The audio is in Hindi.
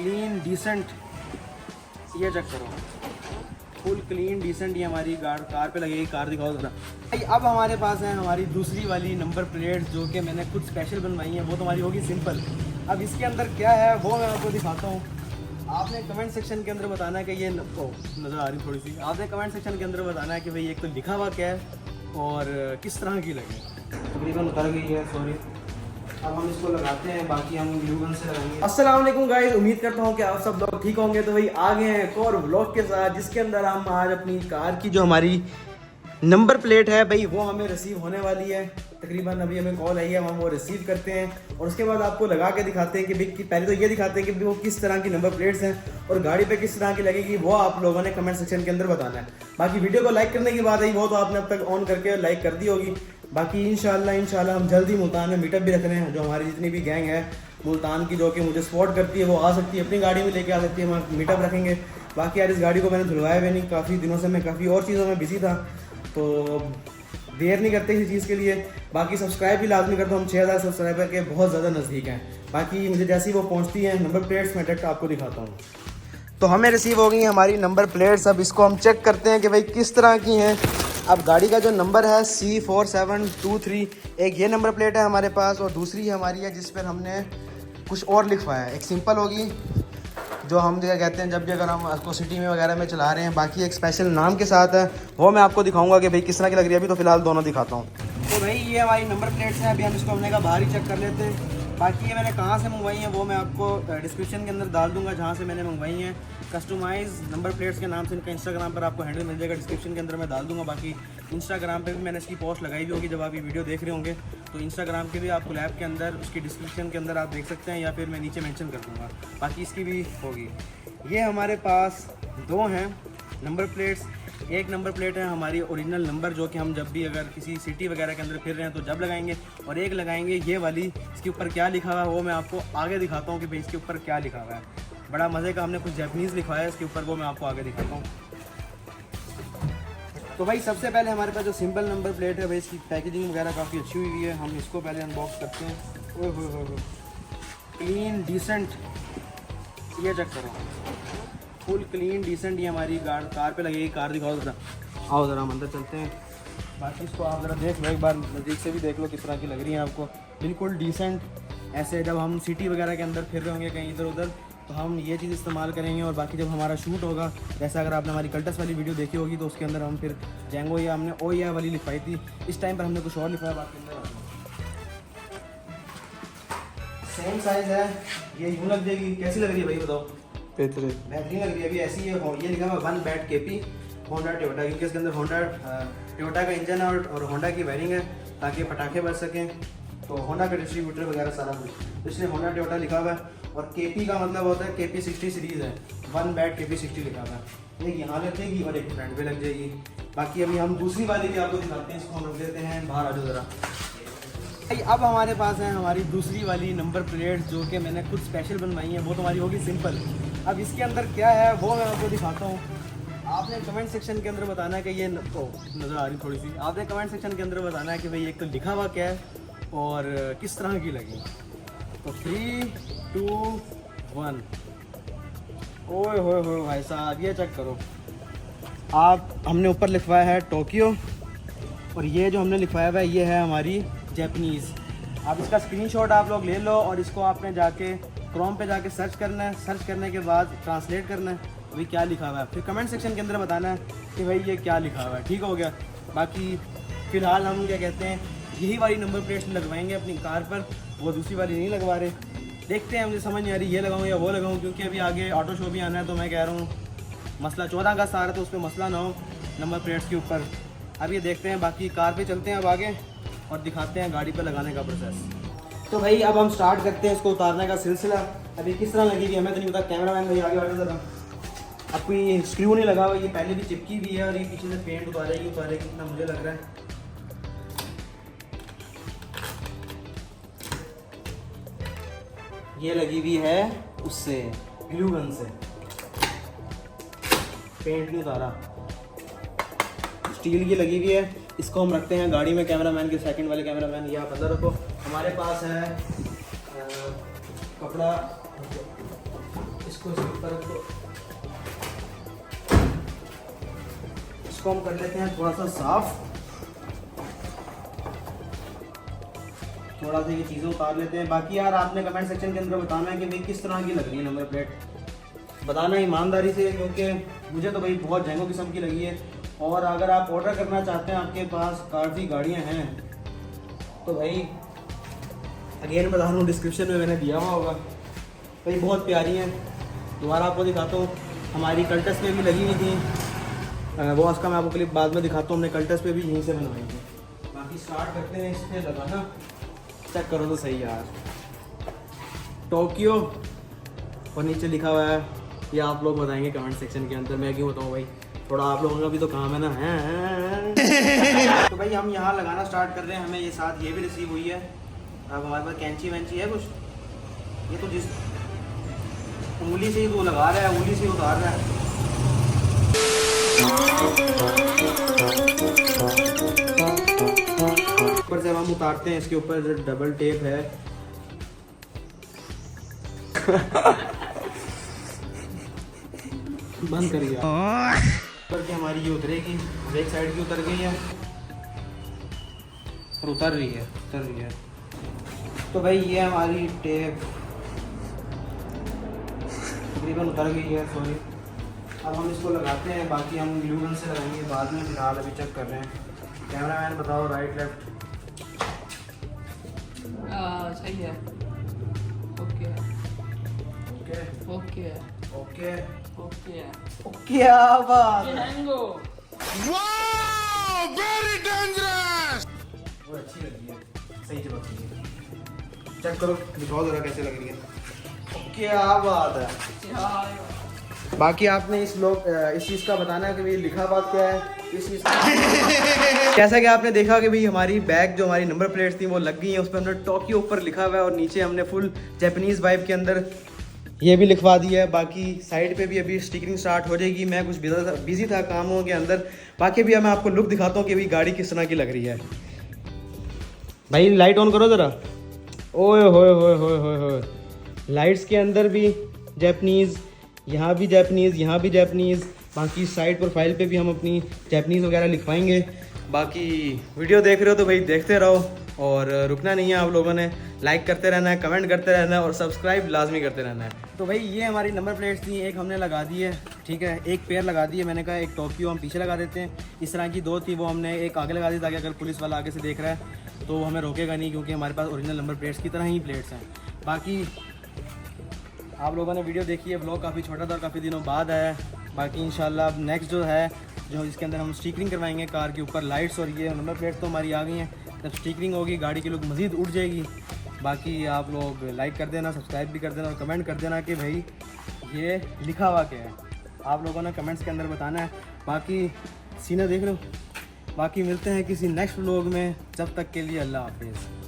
क्लीन डिसेंट, ये चेक करो, फुल क्लीन डिसेंट ये हमारी कार पे लगेगी। कार दिखाओ ज़रा। अब हमारे पास है हमारी दूसरी वाली नंबर प्लेट जो कि मैंने खुद स्पेशल बनवाई है। वो तो हमारी होगी सिंपल। अब इसके अंदर क्या है वो मैं आपको दिखाता हूँ। आपने कमेंट सेक्शन के अंदर बताना है कि ये नज़र आ रही थोड़ी सी। आपने कमेंट सेक्शन के अंदर बताना है कि भाई एक तो लिखा हुआ क्या है और किस तरह की लगे। तकरीबन उतर गई है, सॉरी। अब हम इसको लगाते हैं, बाकी हम ग्लू गन से लगाएंगे। अस्सलाम वालेकुम गाइस, उम्मीद करता हूँ कि आप सब लोग ठीक होंगे। तो भाई आ गए हैं एक और व्लॉग के साथ, जिसके अंदर हम आज अपनी कार की जो हमारी नंबर प्लेट है भाई वो हमें रिसीव होने वाली है। तकरीबन अभी हमें कॉल आई है, हम वो रिसीव करते हैं और उसके बाद आपको लगा के दिखाते हैं कि भाई पहले तो ये दिखाते हैं कि वो किस तरह की नंबर प्लेट्स हैं और गाड़ी पे किस तरह की लगेगी, वो आप लोगों ने कमेंट सेक्शन के अंदर बताना है। बाकी वीडियो को लाइक करने की बात आई, वो तो आपने अब तक ऑन करके लाइक कर दी होगी। बाकी इंशाल्लाह हम जल्दी मुल्तान में मीटअप भी रख रहे हैं। जो हमारी जितनी भी गैंग है मुल्तान की जो कि मुझे सपोर्ट करती है वो आ सकती है, अपनी गाड़ी में लेके आ सकती है, हम मीटअप रखेंगे। बाकी यार इस गाड़ी को मैंने धुलवाया भी नहीं, काफ़ी दिनों से मैं काफ़ी और चीज़ों में बिजी था, तो देर नहीं करते किसी चीज़ के लिए। बाकी सब्सक्राइब भी लाजमी कर दो, हम 6000 सब्सक्राइबर के बहुत ज़्यादा नज़दीक हैं। बाकी मुझे जैसी वो पहुंचती हैं नंबर प्लेट्स मैं डायरेक्ट आपको दिखाता हूँ। तो हमें रिसीव हो गई हमारी नंबर प्लेट्स। अब इसको हम चेक करते हैं कि भाई किस तरह की हैं। अब गाड़ी का जो नंबर है C4723, एक ये नंबर प्लेट है हमारे पास और दूसरी हमारी है जिस पर हमने कुछ और लिखवाया है। एक सिंपल होगी जो हम क्या कहते हैं जब भी अगर हम उसको सिटी में वगैरह में चला रहे हैं। बाकी एक स्पेशल नाम के साथ है, वो मैं आपको दिखाऊंगा कि भाई किस तरह की लग रही है। अभी तो फिलहाल दोनों दिखाता हूँ। तो भाई ये हमारी नंबर प्लेट्स हैं। अभी हम इसको हमने कहा बाहर ही चेक कर लेते हैं। बाकी ये मैंने कहाँ से मंगवाई हैं वो मैं आपको डिस्क्रिप्शन के अंदर डाल दूंगा जहाँ से मैंने मंगवाई हैं। कस्टमाइज नंबर प्लेट्स के नाम से इनका इंस्टाग्राम पर आपको हैंडल मिल जाएगा, डिस्क्रिप्शन के अंदर मैं डाल दूंगा। बाकी इंस्टाग्राम पे भी मैंने इसकी पोस्ट लगाई भी होगी, जब आप ये वीडियो देख रहे होंगे तो इंस्टाग्राम के भी आपको लैब के अंदर उसकी डिस्क्रिप्शन के अंदर आप देख सकते हैं, या फिर मैं नीचे मेंशन कर दूँगा। बाकी इसकी भी होगी। ये हमारे पास दो हैं नंबर प्लेट्स। एक नंबर प्लेट है हमारी ओरिजिनल नंबर जो कि हम जब भी अगर किसी सिटी वगैरह के अंदर फिर रहे हैं तो जब लगाएंगे, और एक लगाएंगे ये वाली। इसके ऊपर क्या लिखा हुआ है वो मैं आपको आगे दिखाता हूँ कि भाई इसके ऊपर क्या लिखा हुआ है। बड़ा मज़े का हमने कुछ जैपनीज़ लिखा है इसके ऊपर, वो मैं आपको आगे दिखाता हूँ। तो भाई सबसे पहले हमारे पास जो सिंपल नंबर प्लेट है भाई इसकी पैकेजिंग वगैरह काफ़ी अच्छी हुई है। हम इसको पहले अनबॉक्स करते हैं। ओह हो क्लीन डिसेंट, ये चेक करो, फुल क्लीन डिसेंट ये हमारी कार पे लगेगी। कार दिखाओ ज़रा, आओ ज़रा हम अंदर चलते हैं। बाकी इसको आप ज़रा देख लो, एक बार नज़दीक से भी देख लो किस तरह की लग रही है आपको। बिल्कुल डिसेंट। ऐसे जब हम सिटी वगैरह के अंदर फिर रहे होंगे कहीं इधर उधर तो हम ये चीज़ इस्तेमाल करेंगे। और बाकी जब हमारा शूट होगा, जैसे अगर आपने हमारी कल्टस वाली वीडियो देखी होगी तो उसके अंदर हम फिर जैंगो या हमने ओ या वाली लिखवाई थी, इस टाइम पर हमने कुछ और लिखवाया। बाकी अंदर सेम साइज़ है, ये यूँ लग जाएगी। कैसी लग रही है भाई बताओ? बेहतरीन लग रही है। अभी ऐसी है, ये लिखा हुआ 1 बैट KP होंडा टोयोटा, क्योंकि इसके अंदर होंडा टोयोटा का इंजन है और होंडा की वायरिंग है ताकि पटाखे बच सकें। तो होंडा का डिस्ट्रीब्यूटर वगैरह सारा कुछ, तो इसलिए होंडा टोयोटा लिखा हुआ है। और KP का मतलब होता है KP 60 सीरीज़ है, 1 बैट KP 60 लिखा हुआ है। एक यहाँ लग जाएगी और एक फ्रंट पे लग जाएगी। बाकी अभी हम दूसरी वाली भी आपको दिखाते हैं, इसको हम रख देते हैं बाहर। आ जाओ ज़रा। अब हमारे पास है हमारी दूसरी वाली नंबर प्लेट जो कि मैंने खुद स्पेशल बनवाई है। वो तो हमारी होगी सिंपल। अब इसके अंदर क्या है वो मैं आपको दिखाता हूँ। आपने कमेंट सेक्शन के अंदर बताना है कि ये नज़र आ रही थोड़ी सी। आपने कमेंट सेक्शन के अंदर बताना है कि भाई एक तो लिखा हुआ क्या है और किस तरह की लगी। तो 3, 2, 1। ओए हो भाई साहब, ये चेक करो आप। हमने ऊपर लिखवाया है टोक्यो और ये जो हमने लिखवाया हुआ है ये है हमारी जैपनीज़। अब इसका स्क्रीनशॉट आप लोग ले लो और इसको आपने जाके क्रोम पे जाके सर्च करना है। सर्च करने के बाद ट्रांसलेट करना है भाई क्या लिखा हुआ है, फिर कमेंट सेक्शन के अंदर बताना है कि भाई ये क्या लिखा हुआ है। ठीक हो गया। बाकी फ़िलहाल हम क्या कहते हैं यही वाली नंबर प्लेट लगवाएंगे अपनी कार पर, वो दूसरी वाली नहीं लगवा रहे। देखते हैं, मुझे समझ नहीं आ रही ये लगाऊँ या वो लगाऊँ, क्योंकि अभी आगे ऑटो शो भी आना है। तो मैं कह रहा हूँ मसला 14 अगस्त आ रहा है तो उस पर मसला ना हो नंबर प्लेट्स के ऊपर। अब ये देखते हैं। बाकी कार पे चलते हैं अब आगे और दिखाते हैं गाड़ी पे लगाने का प्रोसेस। तो भाई अब हम स्टार्ट करते हैं इसको उतारने का सिलसिला। अभी किस तरह लगेगी हमें तो नहीं पता। कैमरामैन भाई आगे बढ़े ज़रा। अब कोई स्क्रू नहीं लगा हुआ, ये पहले भी चिपकी भी है और ये पीछे से पेंट उतारेगी इतना मुझे लग रहा है। ये लगी हुई है उससे ग्लू गन से, पेंट नहीं उतारा, स्टील की लगी हुई है। इसको हम रखते हैं गाड़ी में। कैमरामैन के सेकंड वाले कैमरामैन ये आप अंदर रखो। हमारे पास है कपड़ा, इसको ऊपर रखो, इसको हम कर लेते हैं थोड़ा सा साफ, थोड़ा सा ये चीज़ें उतार लेते हैं। बाकी यार आपने कमेंट सेक्शन के अंदर बताना है कि भाई किस तरह की लग रही है नंबर प्लेट, बताना ईमानदारी से, क्योंकि मुझे तो भाई बहुत जैंगो किस्म की लगी है। और अगर आप ऑर्डर करना चाहते हैं, आपके पास काफ़ी गाड़ियाँ हैं, तो भाई अगेन बता रहा हूँ, डिस्क्रिप्शन में मैंने दिया हुआ होगा भाई, बहुत प्यारी हैं। दोबारा आपको दिखाता हूँ, हमारी कल्टस पे भी लगी हुई थी, वो उसका मैं आपको क्लिप बाद में दिखाता हूँ, हमने कल्टस पे भी यहीं से बनवाई थी। बाकी स्टार्ट करते हैं इस पर लगाना, चेक करो तो सही यार, टोक्यो और नीचे लिखा हुआ है, ये आप लोग बताएंगे कमेंट सेक्शन के अंदर, मैं क्यों बताऊँ भाई, थोड़ा आप लोगों का भी तो काम है ना है। तो भाई हम यहाँ लगाना स्टार्ट कर रहे हैं, हमें ये साथ ये भी रिसीव हुई है। अब हमारे पास कैंची वैंची है कुछ, ये तो जिस उंगली से ही तो लगा रहा है, उंगली से ही उतार रहा है। ऊपर से हम उतारते हैं, इसके ऊपर जो डबल टेप है बंद कर दिया, ऊपर की हमारी ये उतरेगी, एक साइड की उतर गई है और उतर रही है। तो भाई ये हमारी टेप तकरीबन उतर गई है, सॉरी। अब हम इसको लगाते हैं, बाकी हम ग्लू गन से लगाएंगे बाद में, फिलहाल अभी चेक कर रहे हैं। कैमरामैन बताओ राइट लेफ्ट। सही है, okay okay okay okay okay okay, क्या बात है, जैंगो वाओ वेरी डेंजरस। वो अच्छी लगी है, सही जवाब है। चेक करो, दिखाओ जरा कैसे लग रही है, क्या बात है। बाकी आपने इस चीज़ का बताना है कि भाई लिखा बात क्या है इस चीज़ का। जैसा कि आपने देखा कि भाई हमारी बैग जो हमारी नंबर प्लेट्स थी वो लग गई हैं, उस पर हमने टोक्यो ऊपर लिखा हुआ है और नीचे हमने फुल जापानीज़ वाइब के अंदर ये भी लिखवा दिया है। बाकी साइड पे भी अभी स्टिकरिंग स्टार्ट हो जाएगी, मैं कुछ बिजी था कामों के अंदर। बाकी भी मैं आपको लुक दिखाता हूँ कि भाई गाड़ी किस तरह की लग रही है। भाई लाइट ऑन करो ज़रा, ओए होए होए होए होए होए, लाइट्स के अंदर भी जापानीज़, यहाँ भी जापानीज़, यहाँ भी जापानीज़। बाकी साइड प्रोफाइल पे भी हम अपनी जापानीज़ वगैरह लिखवाएंगे। बाकी वीडियो देख रहे हो तो भाई देखते रहो और रुकना नहीं है, आप लोगों ने लाइक करते रहना है, कमेंट करते रहना है और सब्सक्राइब लाजमी करते रहना है। तो भाई ये हमारी नंबर प्लेट्स थी, एक हमने लगा दी है, ठीक है, एक पेयर लगा दी है। मैंने कहा एक टोक्यो हम पीछे लगा देते हैं। इस तरह की दो थी, वो हमने एक आगे लगा दी ताकि अगर पुलिस वाला आगे से देख रहा है तो हमें रोकेगा नहीं, क्योंकि हमारे पास ओरिजिनल नंबर प्लेट्स की तरह ही प्लेट्स हैं। बाकी आप लोगों ने वीडियो देखी है, व्लॉग काफ़ी छोटा था और काफ़ी दिनों बाद आया है। बाकी इंशाल्लाह अब नेक्स्ट जो है, जो इसके अंदर हम स्टिकरिंग करवाएंगे कार के ऊपर, लाइट्स और ये नंबर प्लेट तो हमारी आ गई हैं। जब स्टिकरिंग होगी गाड़ी की लुक मज़ीद उठ जाएगी। बाकी आप लोग लाइक कर देना, सब्सक्राइब भी कर देना और कमेंट कर देना कि भाई ये लिखा हुआ क्या है, आप लोगों ने कमेंट्स के अंदर बताना है। बाकी सीना देख लो। बाकी मिलते हैं किसी नेक्स्ट व्लॉग में, जब तक के लिए अल्लाह हाफिज़।